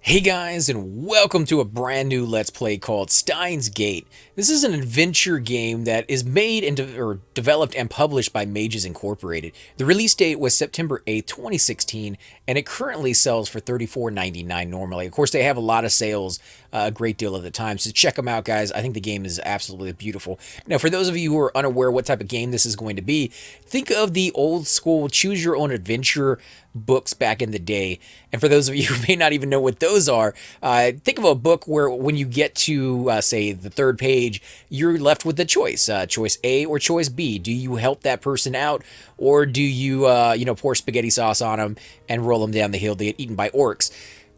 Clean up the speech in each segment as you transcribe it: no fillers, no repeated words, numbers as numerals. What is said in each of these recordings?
Hey guys, and welcome to a brand new Let's Play called Steins Gate. This is an adventure game that is made and developed and published by Magix Incorporated. The release date was September 8th, 2016, and it currently sells for $34.99 normally. Of course, they have a lot of sales a great deal of the time, so check them out, guys. I think the game is absolutely beautiful. Now, for those of you who are unaware what type of game this is going to be, think of the old school choose your own adventure books back in the day. And for those of you who may not even know what those are, think of a book where when you get to, say, the third page, you're left with the choice, choice A or choice B. Do you help that person out, or do you, pour spaghetti sauce on them and roll them down the hill to get eaten by orcs?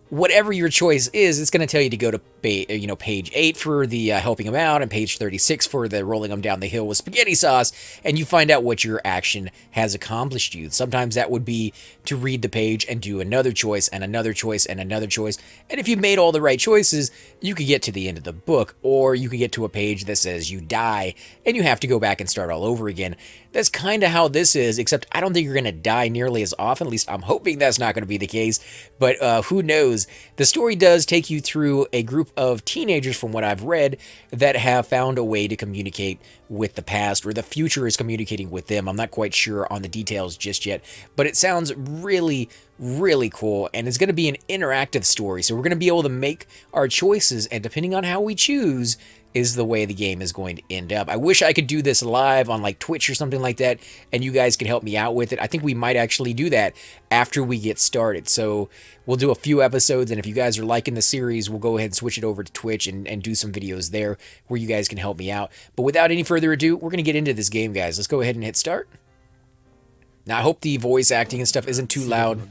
Whatever your choice is, it's going to tell you to go to page 8 for the helping them out, and page 36 for the rolling them down the hill with spaghetti sauce, and you find out what your action has accomplished you. Sometimes that would be to read the page and do another choice and another choice and another choice, and if you made all the right choices, you could get to the end of the book, or you could get to a page that says you die, and you have to go back and start all over again. That's kind of how this is, except I don't think you're going to die nearly as often. At least I'm hoping that's not going to be the case, but who knows. The story does take you through a group of teenagers, from what I've read, that have found a way to communicate with the past, or the future is communicating with them. I'm not quite sure on the details just yet, but it sounds really, really cool, and it's going to be an interactive story, so we're going to be able to make our choices, and depending on how we choose is the way the game is going to end up. I wish I could do this live on like Twitch or something like that, and you guys could help me out with it. I think we might actually do that after we get started. So we'll do a few episodes, and if you guys are liking the series, we'll go ahead and switch it over to Twitch and do some videos there where you guys can help me out. But without any further ado, we're going to get into this game, guys. Let's go ahead and hit start. Now, I hope the voice acting and stuff isn't too loud.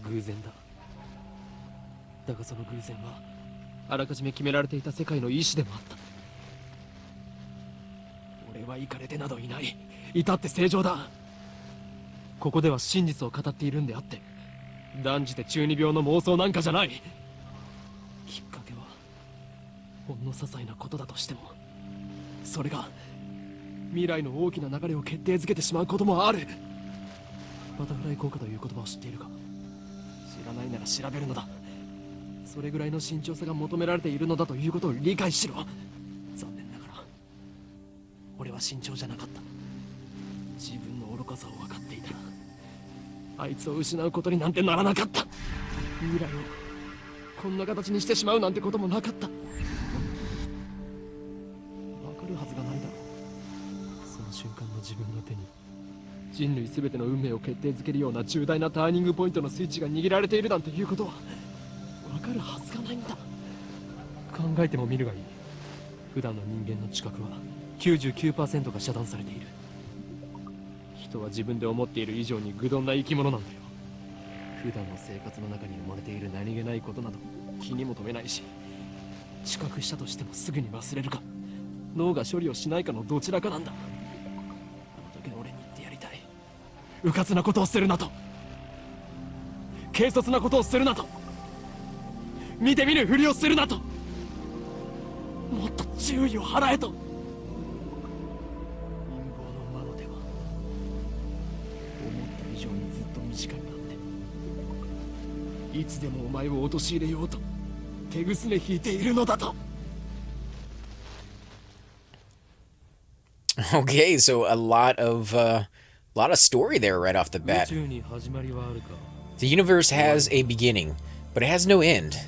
Okay, so a lot of story there right off the bat. The universe has a beginning, but it has no end.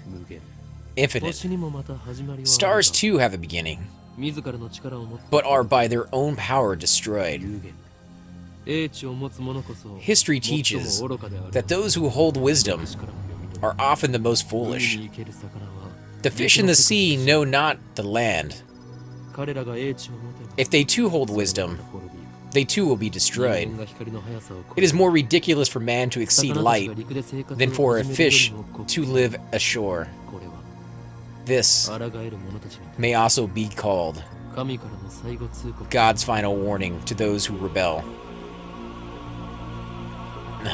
Infinite. Stars too have a beginning, but are by their own power destroyed. History teaches that those who hold wisdom are often the most foolish. The fish in the sea know not the land. If they too hold wisdom, they too will be destroyed. It is more ridiculous for man to exceed light than for a fish to live ashore. This may also be called God's final warning to those who rebel.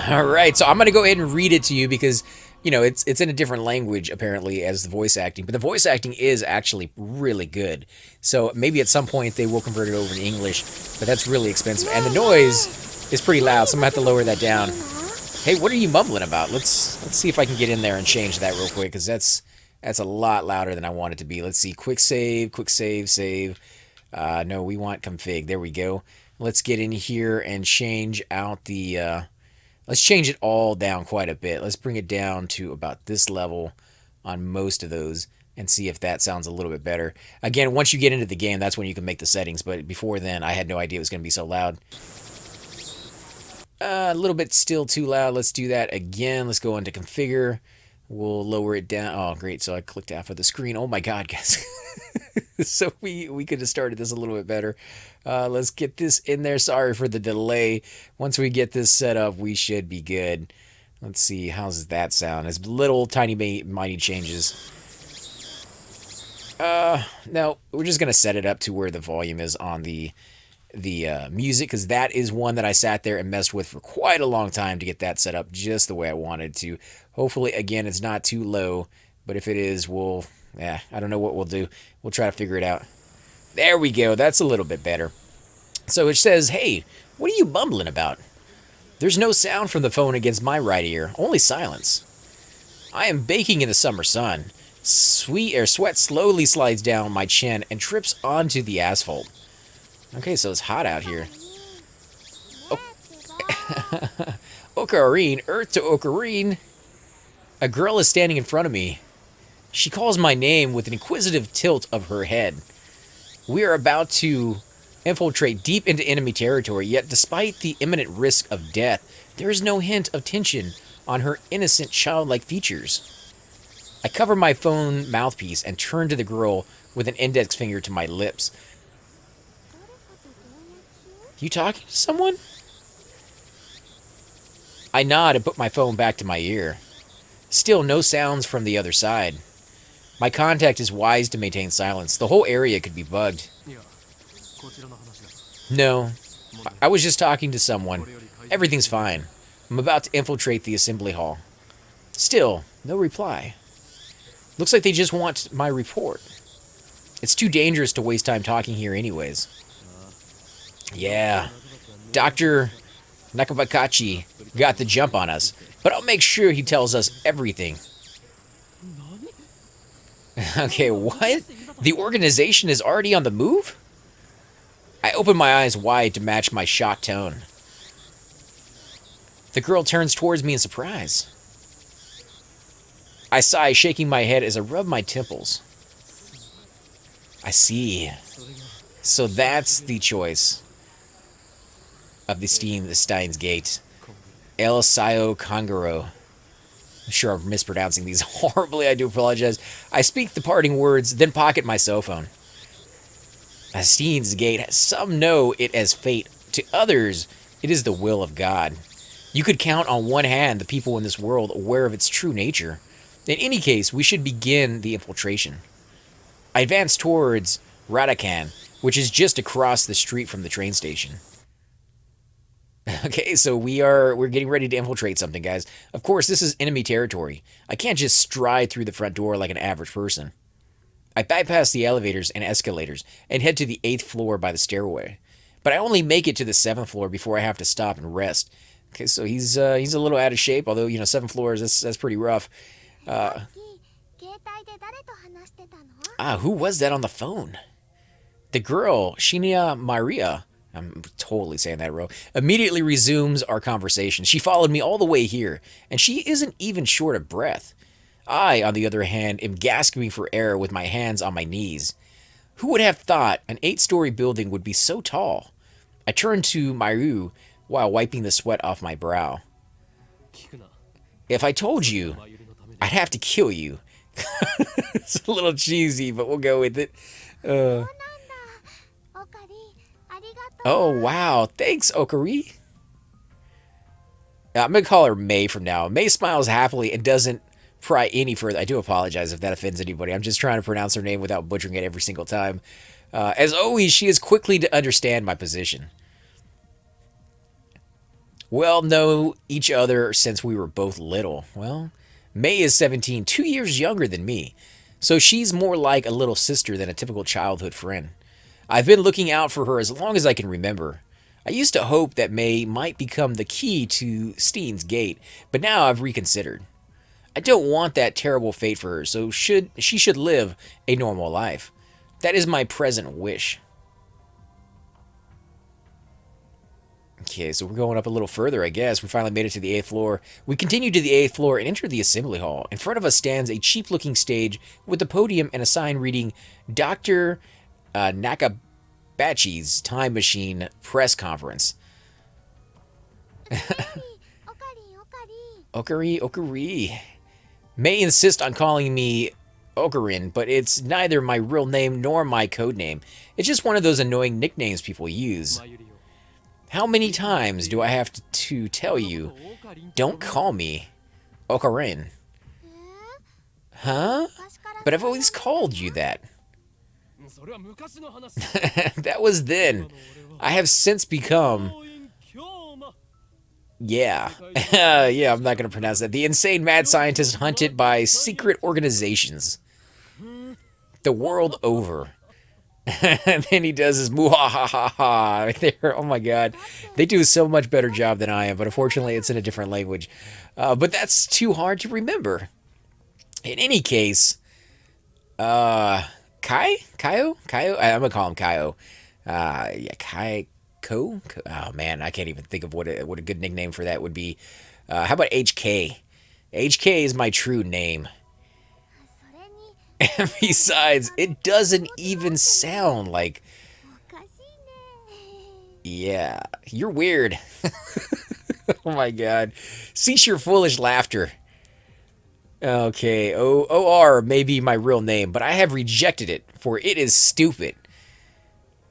Alright, so I'm going to go ahead and read it to you because, you know, it's in a different language, apparently, as the voice acting. But the voice acting is actually really good. So maybe at some point they will convert it over to English, but that's really expensive. And the noise is pretty loud, so I'm going to have to lower that down. Hey, what are you mumbling about? Let's see if I can get in there and change that real quick, because That's a lot louder than I want it to be. Let's see. Quick save, save. No, we want config. There we go. Let's get in here and change out the... let's change it all down quite a bit. Let's bring it down to about this level on most of those and see if that sounds a little bit better. Again, once you get into the game, that's when you can make the settings, but before then, I had no idea it was going to be so loud. A little bit still too loud. Let's do that again. Let's go into configure. We'll lower it down. Oh, great. So I clicked half of the screen. Oh my God, guys. So we could have started this a little bit better. Let's get this in there. Sorry for the delay. Once we get this set up, we should be good. Let's see. How does that sound? It's little tiny mighty changes. No, we're just going to set it up to where the volume is on the music, because that is one that I sat there and messed with for quite a long time to get that set up just the way I wanted to. Hopefully, again, it's not too low, but if it is, I don't know what we'll do. We'll try to figure it out. There we go. That's a little bit better. So it says, hey, what are you mumbling about? There's no sound from the phone against my right ear, only silence. I am baking in the summer sun. Sweat slowly slides down my chin and trips onto the asphalt. Okay, so it's hot out here. Oh. Ocarine, Earth to Ocarine. A girl is standing in front of me. She calls my name with an inquisitive tilt of her head. We are about to infiltrate deep into enemy territory, yet despite the imminent risk of death, there is no hint of tension on her innocent, childlike features. I cover my phone mouthpiece and turn to the girl with an index finger to my lips. You talking to someone? I nod and put my phone back to my ear. Still no sounds from the other side. My contact is wise to maintain silence. The whole area could be bugged. No, I was just talking to someone. Everything's fine. I'm about to infiltrate the assembly hall. Still, no reply. Looks like they just want my report. It's too dangerous to waste time talking here anyways. Yeah, Dr. Nakabakachi got the jump on us, but I'll make sure he tells us everything. Okay, what? The organization is already on the move? I open my eyes wide to match my shocked tone. The girl turns towards me in surprise. I sigh, shaking my head as I rub my temples. I see. So that's the choice of the STEINS gate. El Sayo Kangaro. I'm sure I'm mispronouncing these horribly. I do apologize. I speak the parting words, then pocket my cell phone. A STEINS gate, some know it as fate. To others, it is the will of God. You could count on one hand the people in this world aware of its true nature. In any case, we should begin the infiltration. I advance towards Radakan, which is just across the street from the train station. Okay, so we're getting ready to infiltrate something, guys. Of course, this is enemy territory. I can't just stride through the front door like an average person. I bypass the elevators and escalators and head to the 8th floor by the stairway. But I only make it to the 7th floor before I have to stop and rest. Okay, so he's a little out of shape, although, 7 floors, that's pretty rough. Who was that on the phone? The girl, Shinya Maria, I'm totally saying that wrong, immediately resumes our conversation. She followed me all the way here, and she isn't even short of breath. I, on the other hand, am gasping for air with my hands on my knees. Who would have thought an 8-story building would be so tall? I turn to Maru while wiping the sweat off my brow. If I told you, I'd have to kill you. It's a little cheesy, but we'll go with it. Oh, wow. Thanks, Okari. I'm going to call her May from now. May smiles happily and doesn't pry any further. I do apologize if that offends anybody. I'm just trying to pronounce her name without butchering it every single time. As always, she is quickly to understand my position. Well, know each other since we were both little. Well, May is 17, 2 years younger than me, so she's more like a little sister than a typical childhood friend. I've been looking out for her as long as I can remember. I used to hope that May might become the key to STEINS gate, but now I've reconsidered. I don't want that terrible fate for her, so she should live a normal life. That is my present wish. Okay, so we're going up a little further, I guess. We finally made it to the 8th floor. We continue to the 8th floor and enter the assembly hall. In front of us stands a cheap-looking stage with a podium and a sign reading Dr. Nakabachi's Time Machine Press Conference. Okari. May insist on calling me Okarin, but it's neither my real name nor my code name. It's just one of those annoying nicknames people use. How many times do I have to tell you, don't call me Okarin? Huh? But I've always called you that. That was then. I have since become... Yeah. Yeah, I'm not going to pronounce that. The insane mad scientist hunted by secret organizations. The world over. And then he does his muhahaha right there. Oh my god. They do so much better job than I am, but unfortunately it's in a different language. But that's too hard to remember. In any case, Kyo? I'm gonna call him Kyo. Yeah, Ko? Oh man, I can't even think of what a good nickname for that would be. How about HK? HK is my true name. And besides, it doesn't even sound like... Yeah, you're weird. Oh my god. Cease your foolish laughter. Okay, OR may be my real name, but I have rejected it, for it is stupid.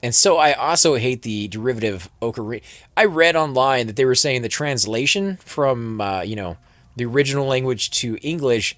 And so I also hate the derivative Okari. I read online that they were saying the translation from, the original language to English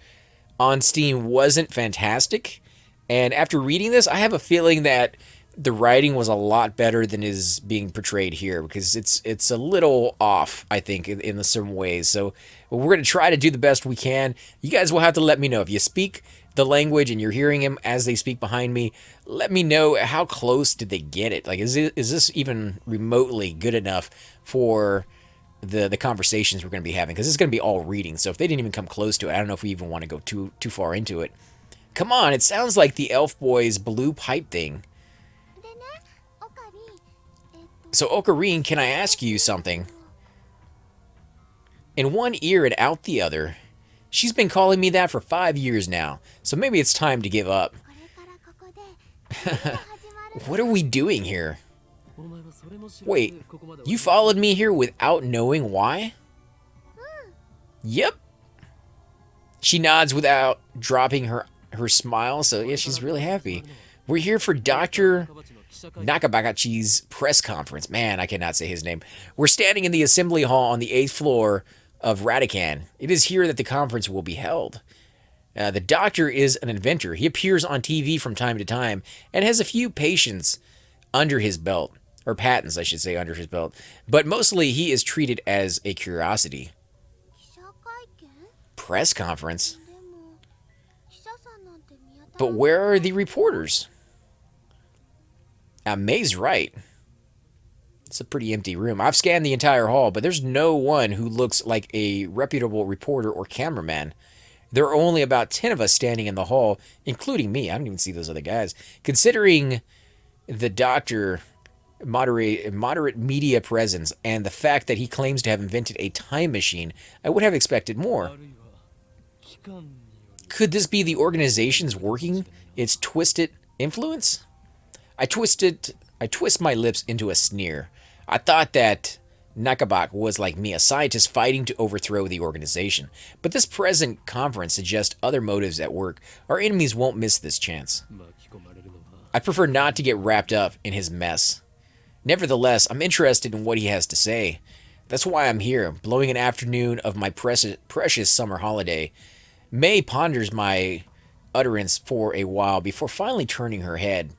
on Steam wasn't fantastic, and after reading this, I have a feeling that the writing was a lot better than is being portrayed here, because it's a little off, I think, in some ways. So we're going to try to do the best we can. You guys will have to let me know if you speak the language and you're hearing him as they speak behind me. Let me know how close did they get it. Like, is this even remotely good enough for the conversations we're going to be having, because it's going to be all reading. So if they didn't even come close to it, I don't know if we even want to go too far into it. Come on, it sounds like the elf boy's blue pipe thing. So Ocarine, can I ask you something? In one ear and out the other. She's been calling me that for 5 years now, so maybe it's time to give up. What are we doing here? Wait, you followed me here without knowing why? Yep. She nods without dropping her smile, so yeah, she's really happy. We're here for Dr. Nakabagachi's press conference. Man, I cannot say his name. We're standing in the assembly hall on the 8th floor of Radican. It is here that the conference will be held. The doctor is an inventor. He appears on TV from time to time and has a few patients under his belt. Or patents, I should say, under his belt. But mostly he is treated as a curiosity. Press conference? But where are the reporters? May's right. It's a pretty empty room. I've scanned the entire hall, but there's no one who looks like a reputable reporter or cameraman. There are only about 10 of us standing in the hall, including me. I don't even see those other guys. Considering the doctor... moderate media presence and the fact that he claims to have invented a time machine, I would have expected more. Could this be the organization's working its twisted influence? I twist my lips into a sneer. I thought that Nakabak was like me, a scientist fighting to overthrow the organization. But this present conference suggests other motives at work. Our enemies won't miss this chance. I prefer not to get wrapped up in his mess. Nevertheless, I'm interested in what he has to say. That's why I'm here, blowing an afternoon of my precious summer holiday. May ponders my utterance for a while before finally turning her head.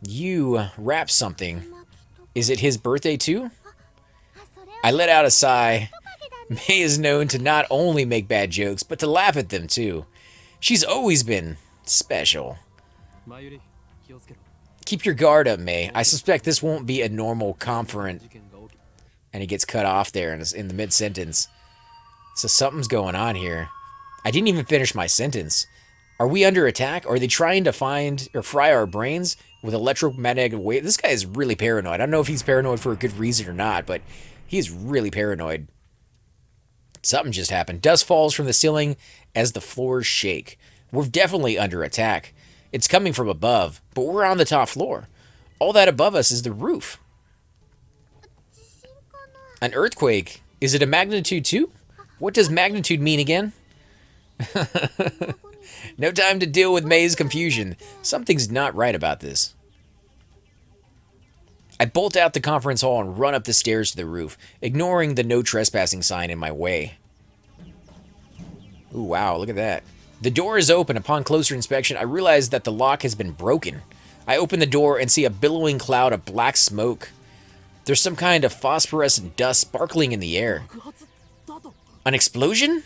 You wrap something. Is it his birthday too? I let out a sigh. May is known to not only make bad jokes, but to laugh at them too. She's always been special. Keep your guard up, May. I suspect this won't be a normal conference. And he gets cut off there in the mid-sentence. So something's going on here. I didn't even finish my sentence. Are we under attack? Are they trying to find or fry our brains with electromagnetic wave? This guy is really paranoid. I don't know if he's paranoid for a good reason or not, but he's really paranoid. Something just happened. Dust falls from the ceiling as the floors shake. We're definitely under attack. It's coming from above, but we're on the top floor. All that above us is the roof. An earthquake? Is it a magnitude 2? What does magnitude mean again? No time to deal with May's confusion. Something's not right about this. I bolt out the conference hall and run up the stairs to the roof, ignoring the no trespassing sign in my way. Ooh, wow, look at that. The door is open. Upon closer inspection, I realize that the lock has been broken. I open the door and see a billowing cloud of black smoke. There's some kind of phosphorescent dust sparkling in the air. An explosion?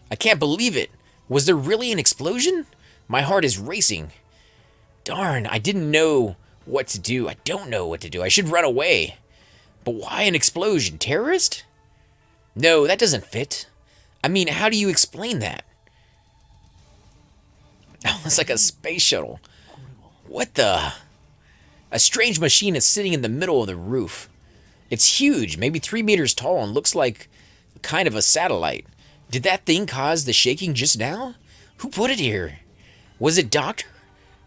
I can't believe it. Was there really an explosion? My heart is racing. Darn, I didn't know what to do. I don't know what to do. I should run away. But why an explosion? Terrorist? No, that doesn't fit. I mean, how do you explain that? Oh, it's like a space shuttle. What the? A strange machine is sitting in the middle of the roof. It's huge, maybe 3 meters tall, and looks like kind of a satellite. Did that thing cause the shaking just now? Who put it here? Was it Doctor?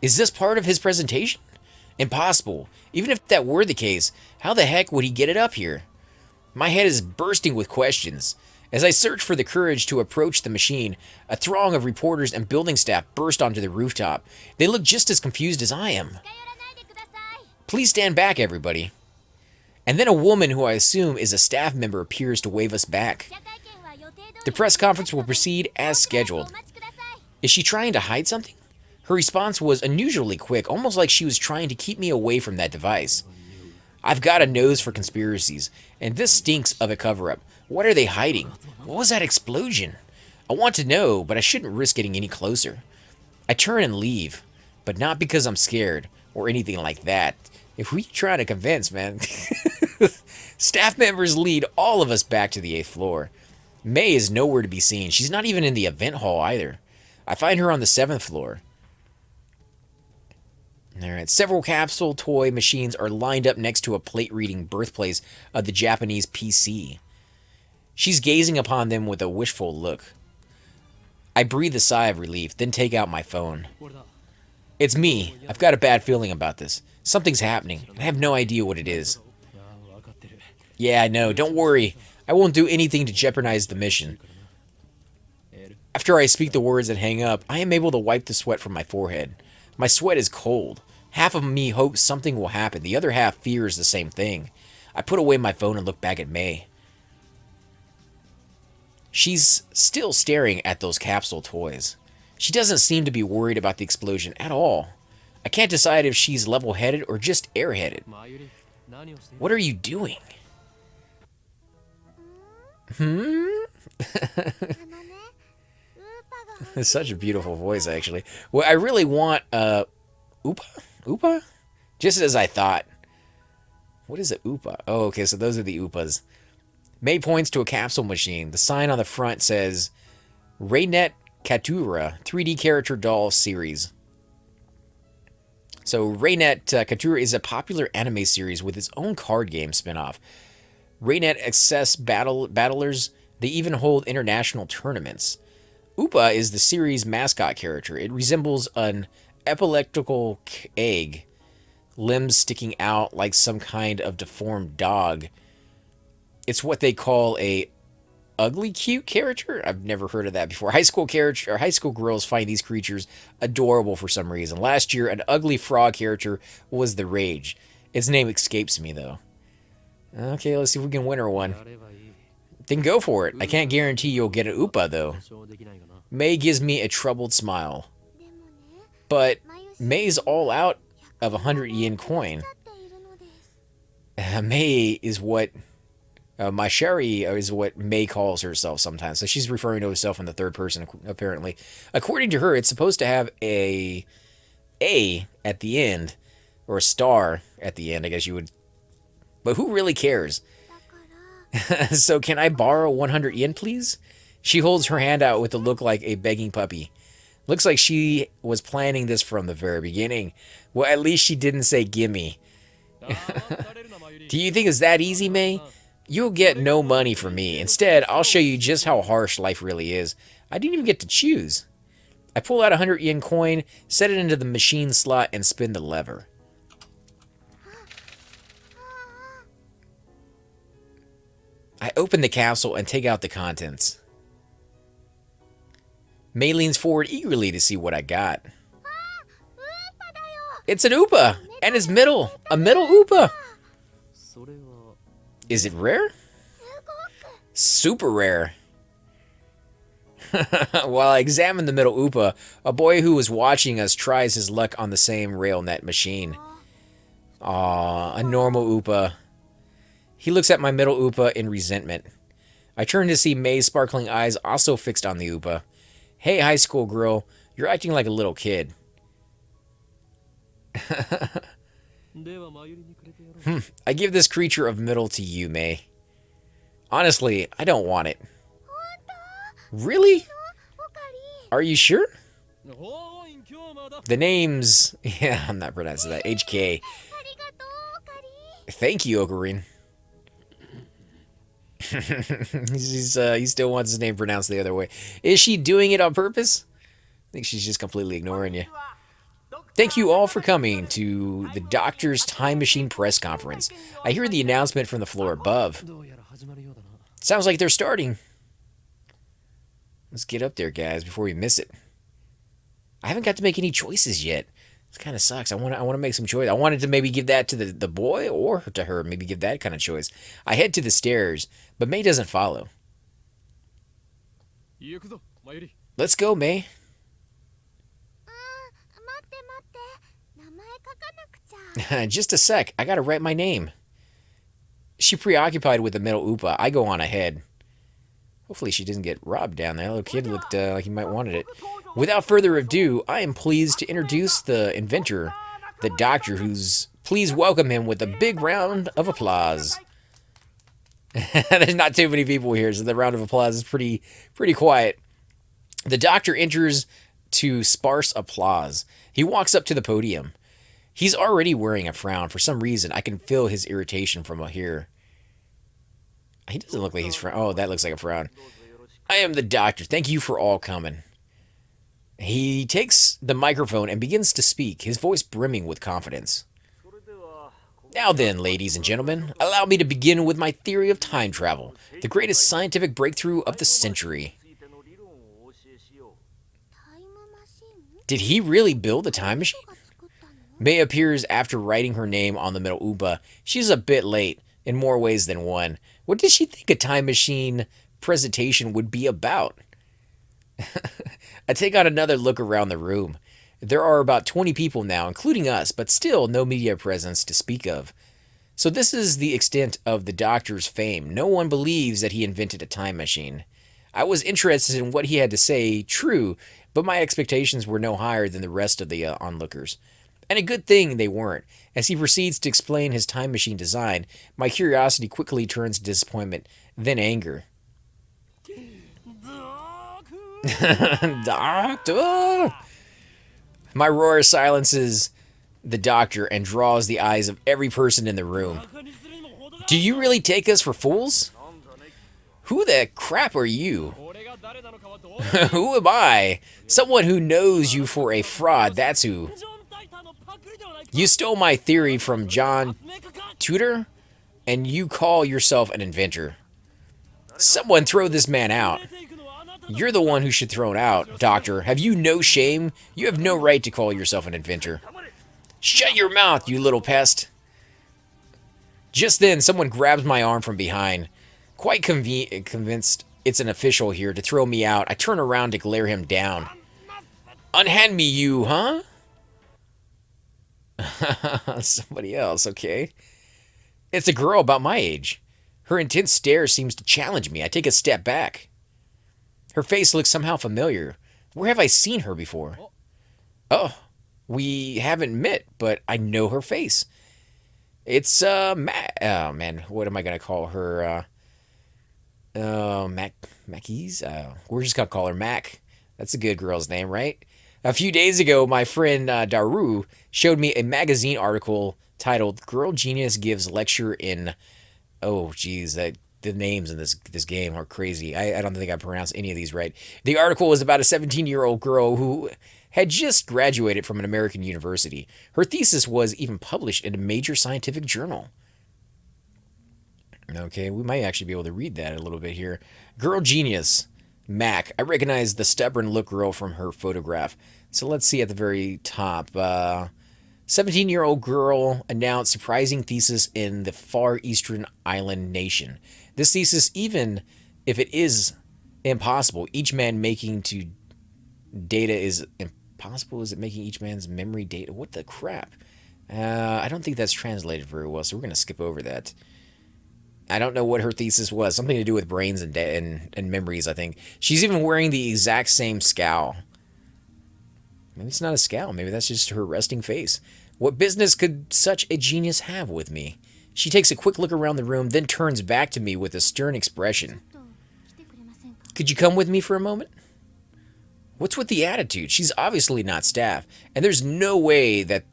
Is this part of his presentation? Impossible. Even if that were the case, how the heck would he get it up here? My head is bursting with questions. As I search for the courage to approach the machine, a throng of reporters and building staff burst onto the rooftop. They look just as confused as I am. Please stand back, everybody. And then a woman who I assume is a staff member appears to wave us back. The press conference will proceed as scheduled. Is she trying to hide something? Her response was unusually quick, almost like she was trying to keep me away from that device. I've got a nose for conspiracies, and this stinks of a cover-up. What are they hiding? What was that explosion? I want to know, but I shouldn't risk getting any closer. I turn and leave, but not because I'm scared or anything like that. If we try to convince, man. Staff members lead all of us back to the 8th floor. May is nowhere to be seen. She's not even in the event hall either. I find her on the 7th floor. Alright, several capsule toy machines are lined up next to a plate reading birthplace of the Japanese PC. She's gazing upon them with a wishful look. I breathe a sigh of relief, then take out my phone. It's me. I've got a bad feeling about this. Something's happening, and I have no idea what it is. Yeah, I know. Don't worry. I won't do anything to jeopardize the mission. After I speak the words and hang up, I am able to wipe the sweat from my forehead. My sweat is cold. Half of me hopes something will happen. The other half fears the same thing. I put away my phone and look back at May. She's still staring at those capsule toys. She doesn't seem to be worried about the explosion at all. I can't decide if she's level-headed or just airheaded. What are you doing? It's such a beautiful voice, actually. Well, I really want, Oopa? Oopa? Just as I thought. What is a Oopa? Oh, okay, so those are the Oopas. May points to a capsule machine. The sign on the front says, Raynet Katura 3D Character Doll Series. So, Raynet Katura is a popular anime series with its own card game spinoff. Raynet access battlers, they even hold international tournaments. Oopa is the series' mascot character. It resembles an epileptical egg, limbs sticking out like some kind of deformed dog. It's what they call a ugly cute character. I've never heard of that before. High school girls find these creatures adorable for some reason. Last year, an ugly frog character was the rage. Its name escapes me, though. Okay, let's see if we can win her one. Then go for it. I can't guarantee you'll get an Oopa, though. May gives me a troubled smile. But May's all out of 100 yen coin. May is what... my Sherry is what May calls herself sometimes. So she's referring to herself in the third person, apparently. According to her, it's supposed to have a at the end. Or a star at the end, I guess you would... But who really cares? So can I borrow 100 yen, please? She holds her hand out with a look like a begging puppy. Looks like she was planning this from the very beginning. Well, at least she didn't say gimme. Do you think it's that easy, May? You'll get no money from me. Instead, I'll show you just how harsh life really is. I didn't even get to choose. I pull out a 100 yen coin, set it into the machine slot, and spin the lever. I open the capsule and take out the contents. May leans forward eagerly to see what I got. It's an Oopa! And it's middle! A middle Oopa! Is it rare? Super rare. While I examine the middle Oopa, a boy who was watching us tries his luck on the same RailNet machine. Aww, a normal Oopa. He looks at my middle Oopa in resentment. I turn to see May's sparkling eyes also fixed on the Oopa. Hey, high school girl, you're acting like a little kid. I give this creature of middle to you, May. Honestly, I don't want it. Really? Are you sure? The name's... Yeah, I'm not pronouncing that. HK. Thank you, Ocarine. He still wants his name pronounced the other way. Is she doing it on purpose? I think she's just completely ignoring you. Thank you all for coming to the Doctor's Time Machine press conference. I hear the announcement from the floor above. Sounds like they're starting. Let's get up there, guys, before we miss it. I haven't got to make any choices yet. This kind of sucks. I want to make some choice. I wanted to maybe give that to the boy or to her. Maybe give that kind of choice. I head to the stairs, but May doesn't follow. Let's go, May. Just a sec. I gotta write my name. She preoccupied with the middle Oopa. I go on ahead. Hopefully she doesn't get robbed down there. The little kid looked like he might wanted it. Without further ado, I am pleased to introduce the inventor, the Doctor, who's... Please welcome him with a big round of applause. There's not too many people here, so the round of applause is pretty quiet. The Doctor enters to sparse applause. He walks up to the podium. He's already wearing a frown. For some reason, I can feel his irritation from here. He doesn't look like he's frowning. Oh, that looks like a frown. I am the Doctor. Thank you for all coming. He takes the microphone and begins to speak, his voice brimming with confidence. Now then, ladies and gentlemen, allow me to begin with my theory of time travel, the greatest scientific breakthrough of the century. Did he really build a time machine? May appears after writing her name on the middle Oopa. She's a bit late, in more ways than one. What did she think a time machine presentation would be about? I take out another look around the room. There are about 20 people now, including us, but still no media presence to speak of. So this is the extent of the Doctor's fame. No one believes that he invented a time machine. I was interested in what he had to say, true, but my expectations were no higher than the rest of the onlookers. And a good thing they weren't. As he proceeds to explain his time machine design, my curiosity quickly turns to disappointment, then anger. Doctor! My roar silences the Doctor and draws the eyes of every person in the room. Do you really take us for fools? Who the crap are you? Who am I? Someone who knows you for a fraud, that's who. You stole my theory from John Tudor, and you call yourself an inventor. Someone throw this man out. You're the one who should throw him out, Doctor. Have you no shame? You have no right to call yourself an inventor. Shut your mouth, you little pest. Just then, someone grabs my arm from behind. Quite convinced it's an official here to throw me out, I turn around to glare him down. Unhand me, you, huh? Somebody else, okay. It's a girl about my age. Her intense stare seems to challenge me. I take a step back. Her face looks somehow familiar. Where have I seen her before? Oh, we haven't met, but I know her face. It's, oh man, what am I going to call her? Magix? We're just gonna call her Mac. That's a good girl's name, right? A few days ago, my friend Daru showed me a magazine article titled "Girl Genius Gives Lecture in." Oh, geez, the names in this game are crazy. I don't think I pronounced any of these right. The article was about a 17-year-old girl who had just graduated from an American university. Her thesis was even published in a major scientific journal. Okay, we might actually be able to read that a little bit here. Girl genius, Mac. I recognize the stubborn look girl from her photograph. So let's see at the very top. 17-year-old girl announced surprising thesis in the Far Eastern island nation. This thesis, even if it is impossible, each man making to data is impossible. Is it making each man's memory data? What the crap? I don't think that's translated very well, so we're going to skip over that. I don't know what her thesis was. Something to do with brains and memories, I think. She's even wearing the exact same scowl. Maybe it's not a scowl. Maybe that's just her resting face. What business could such a genius have with me? She takes a quick look around the room, then turns back to me with a stern expression. Could you come with me for a moment? What's with the attitude? She's obviously not staff, and there's no way that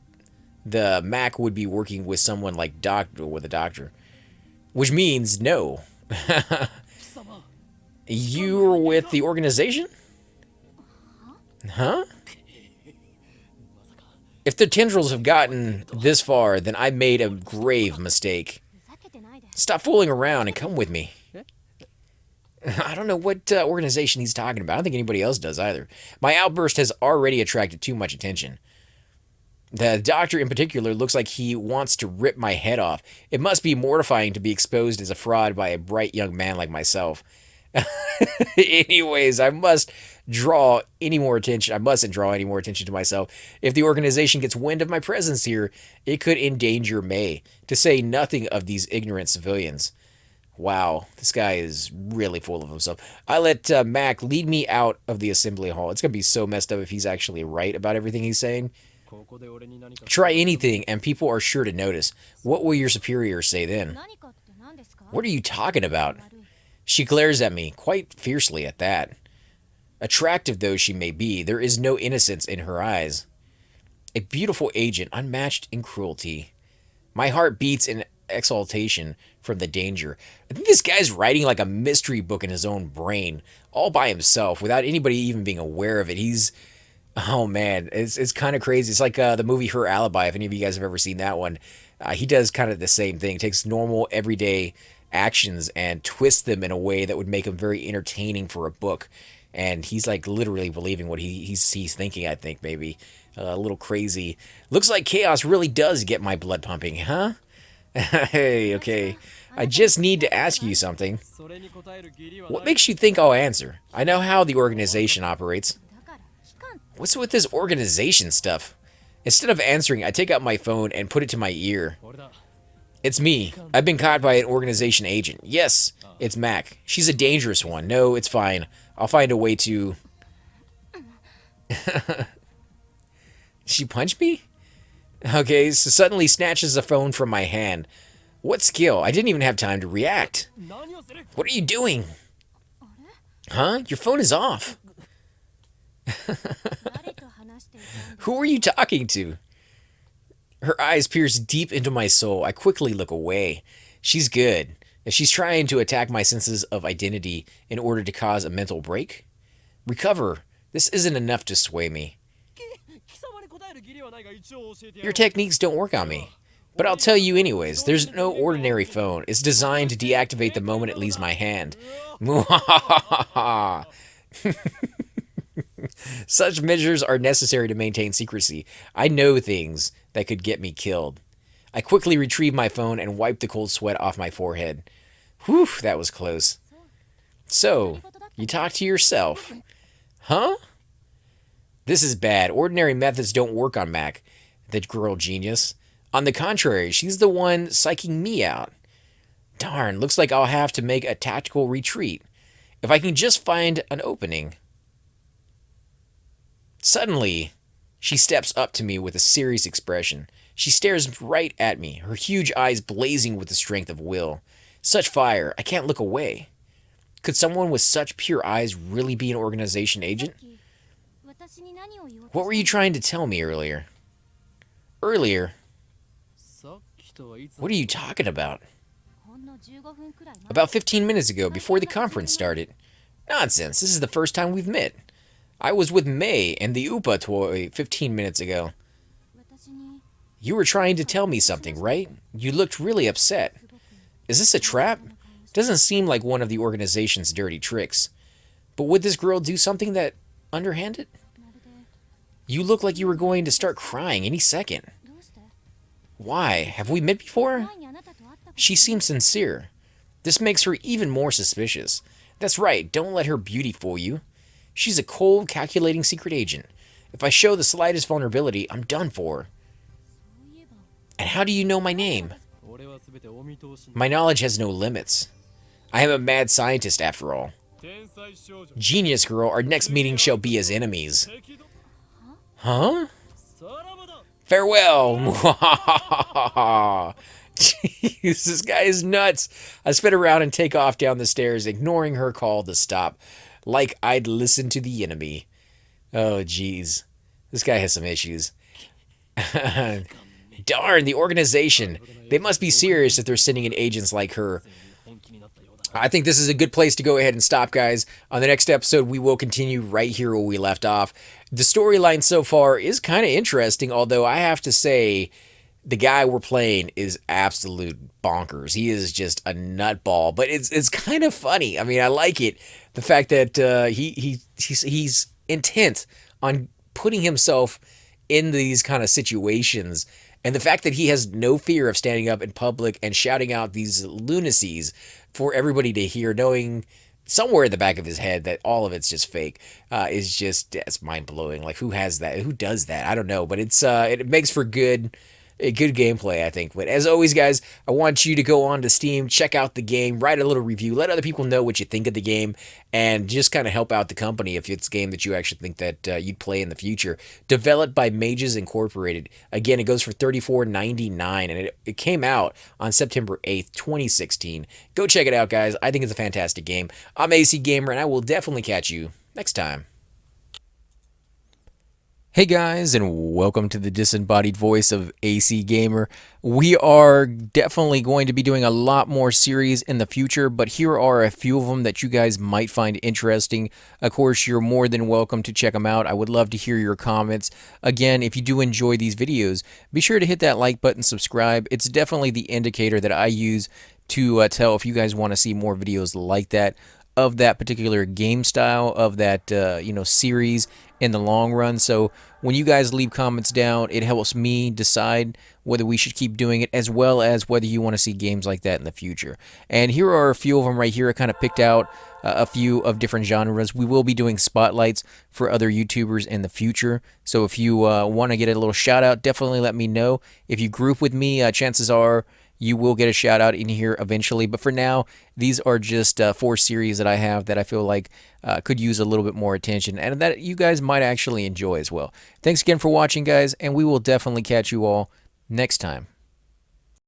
the Mac would be working with someone like with a doctor. Which means no. You're with the organization? Huh? If the tendrils have gotten this far, then I made a grave mistake. Stop fooling around and come with me. I don't know what organization he's talking about. I don't think anybody else does either. My outburst has already attracted too much attention. The doctor in particular looks like he wants to rip my head off. It must be mortifying to be exposed as a fraud by a bright young man like myself. Anyways, I mustn't draw any more attention to myself. If the organization gets wind of my presence here, it could endanger May, to say nothing of these ignorant civilians. Wow, this guy is really full of himself. I let Mac lead me out of the assembly hall. It's going to be so messed up if he's actually right about everything he's saying. Try anything, and people are sure to notice. What will your superiors say then? What are you talking about? She glares at me, quite fiercely at that. Attractive though she may be, there is no innocence in her eyes. A beautiful agent, unmatched in cruelty. My heart beats in exaltation from the danger. I think this guy's writing like a mystery book in his own brain, all by himself, without anybody even being aware of it. Oh man, it's kind of crazy. It's like the movie Her Alibi, if any of you guys have ever seen that one. He does kind of the same thing. Takes normal, everyday actions and twists them in a way that would make them very entertaining for a book. And he's like literally believing what he's thinking, I think, maybe. A little crazy. Looks like chaos really does get my blood pumping, huh? Hey, okay. I just need to ask you something. What makes you think I'll answer? I know how the organization operates. What's with this organization stuff? Instead of answering, I take out my phone and put it to my ear. It's me. I've been caught by an organization agent. Yes, it's Mac. She's a dangerous one. No, it's fine. I'll find a way to... She punched me? Okay, so suddenly snatches the phone from my hand. What skill? I didn't even have time to react. What are you doing? Huh? Your phone is off. Who are you talking to? Her eyes pierce deep into my soul. I quickly look away. She's good. If she's trying to attack my senses of identity in order to cause a mental break, recover. This isn't enough to sway me. Your techniques don't work on me. But I'll tell you anyways, there's no ordinary phone. It's designed to deactivate the moment it leaves my hand. Such measures are necessary to maintain secrecy. I know things that could get me killed. I quickly retrieve my phone and wipe the cold sweat off my forehead. Whew, that was close. So, you talk to yourself. Huh? This is bad. Ordinary methods don't work on Mac, the girl genius. On the contrary, she's the one psyching me out. Darn, looks like I'll have to make a tactical retreat. If I can just find an opening. Suddenly, she steps up to me with a serious expression. She stares right at me, her huge eyes blazing with the strength of will. Such fire, I can't look away. Could someone with such pure eyes really be an organization agent? What were you trying to tell me earlier? Earlier? What are you talking about? About 15 minutes ago, before the conference started. Nonsense, this is the first time we've met. I was with May and the Upa toy 15 minutes ago. You were trying to tell me something, right? You looked really upset. Is this a trap? Doesn't seem like one of the organization's dirty tricks. But would this girl do something that underhanded? You look like you were going to start crying any second. Why? Have we met before? She seems sincere. This makes her even more suspicious. That's right, don't let her beauty fool you. She's a cold, calculating secret agent. If I show the slightest vulnerability, I'm done for. And how do you know my name? My knowledge has no limits. I am a mad scientist after all. Genius girl, our next meeting shall be as enemies. Huh? Farewell! Jeez, this guy is nuts. I spin around and take off down the stairs, ignoring her call to stop. Like I'd listen to the enemy. Oh, jeez. This guy has some issues. Darn, the organization. They must be serious if they're sending in agents like her. I think this is a good place to go ahead and stop, guys. On the next episode, we will continue right here where we left off. The storyline so far is kind of interesting, although I have to say, the guy we're playing is absolute bonkers. He is just a nutball, but it's kind of funny. I mean, I like it. The fact that he's intent on putting himself in these kind of situations, and the fact that he has no fear of standing up in public and shouting out these lunacies for everybody to hear, knowing somewhere in the back of his head that all of it's just fake, it's mind-blowing. Like, who has that? Who does that? I don't know, but it makes for good gameplay, I think. But as always, guys, I want you to go on to Steam, check out the game, write a little review, let other people know what you think of the game, and just kind of help out the company if it's a game that you actually think that you'd play in the future. Developed by Magix Incorporated. Again, it goes for $34.99, and it came out on September 8th, 2016. Go check it out, guys. I think it's a fantastic game. I'm AC Gamer, and I will definitely catch you next time. Hey guys, and welcome to the disembodied voice of AC Gamer. We are definitely going to be doing a lot more series in the future, but here are a few of them that you guys might find interesting. Of course, you're more than welcome to check them out. I would love to hear your comments. Again, if you do enjoy these videos, be sure to hit that like button, subscribe. It's definitely the indicator that I use to tell if you guys want to see more videos like that, of that particular game style, of that series in the long run. So when you guys leave comments down, it helps me decide whether we should keep doing it, as well as whether you want to see games like that in the future. And here are a few of them right here. I kind of picked out a few of different genres. We will be doing spotlights for other YouTubers in the future. So if you want to get a little shout out, definitely let me know. If you group with me, chances are you will get a shout out in here eventually. But for now, these are just 4 series that I have that I feel like could use a little bit more attention, and that you guys might actually enjoy as well. Thanks again for watching, guys, and we will definitely catch you all next time.